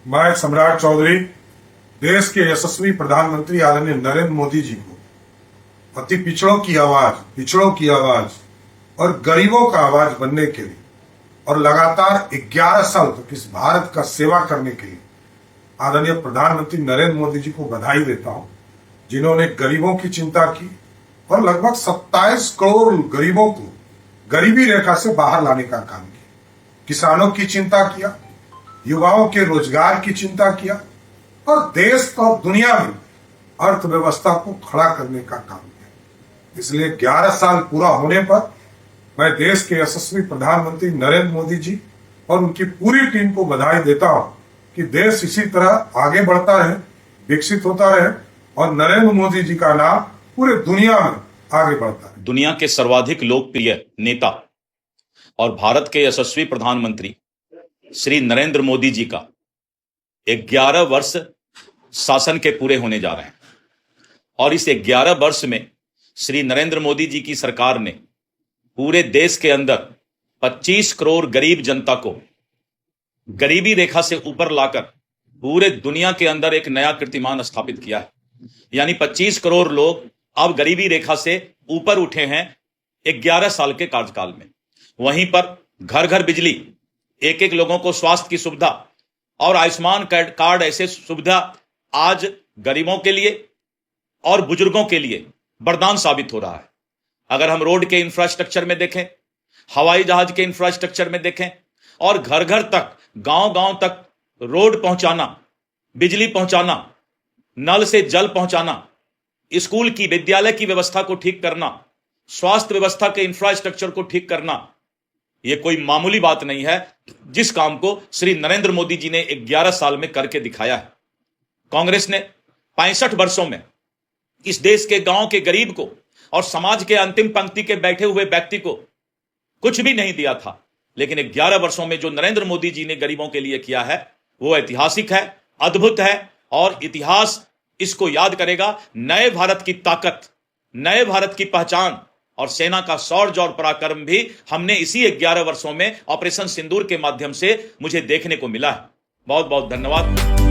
मैं सम्राट चौधरी देश के यशस्वी प्रधानमंत्री आदरणीय नरेंद्र मोदी जी को अति पिछड़ों की आवाज और गरीबों का आवाज बनने के लिए और लगातार 11 साल तक इस भारत का सेवा करने के लिए आदरणीय प्रधानमंत्री नरेंद्र मोदी जी को बधाई देता हूं, जिन्होंने गरीबों की चिंता की और लगभग 27 करोड़ गरीबों को गरीबी रेखा से बाहर लाने का काम किया। किसानों की चिंता किया, युवाओं के रोजगार की चिंता किया और देश और दुनिया में अर्थव्यवस्था को खड़ा करने का काम किया। इसलिए 11 साल पूरा होने पर मैं देश के यशस्वी प्रधानमंत्री नरेंद्र मोदी जी और उनकी पूरी टीम को बधाई देता हूं कि देश इसी तरह आगे बढ़ता रहे, विकसित होता रहे और नरेंद्र मोदी जी का नाम पूरे दुनिया में आगे बढ़ता है। दुनिया के सर्वाधिक लोकप्रिय नेता और भारत के यशस्वी प्रधानमंत्री श्री नरेंद्र मोदी जी का 11 वर्ष शासन के पूरे होने जा रहे हैं और इस 11 वर्ष में श्री नरेंद्र मोदी जी की सरकार ने पूरे देश के अंदर 25 करोड़ गरीब जनता को गरीबी रेखा से ऊपर लाकर पूरे दुनिया के अंदर एक नया कीर्तिमान स्थापित किया है। यानी 25 करोड़ लोग अब गरीबी रेखा से ऊपर उठे हैं 11 साल के कार्यकाल में। वहीं पर घर घर बिजली, एक एक लोगों को स्वास्थ्य की सुविधा और आयुष्मान कार्ड ऐसे सुविधा आज गरीबों के लिए और बुजुर्गों के लिए वरदान साबित हो रहा है। अगर हम रोड के इंफ्रास्ट्रक्चर में देखें, हवाई जहाज के इंफ्रास्ट्रक्चर में देखें और घर घर तक, गांव गांव तक रोड पहुंचाना, बिजली पहुंचाना, नल से जल पहुंचाना, स्कूल की, विद्यालय की व्यवस्था को ठीक करना, स्वास्थ्य व्यवस्था के इंफ्रास्ट्रक्चर को ठीक करना, यह कोई मामूली बात नहीं है। जिस काम को श्री नरेंद्र मोदी जी ने 11 साल में करके दिखाया है। कांग्रेस ने 65 वर्षों में इस देश के गांव के गरीब को और समाज के अंतिम पंक्ति के बैठे हुए व्यक्ति को कुछ भी नहीं दिया था, लेकिन 11 वर्षों में जो नरेंद्र मोदी जी ने गरीबों के लिए किया है वो ऐतिहासिक है, अद्भुत है और इतिहास इसको याद करेगा। नए भारत की ताकत, नए भारत की पहचान और सेना का शौर्य और पराक्रम भी हमने इसी 11 वर्षों में ऑपरेशन सिंदूर के माध्यम से मुझे देखने को मिला है। बहुत बहुत धन्यवाद।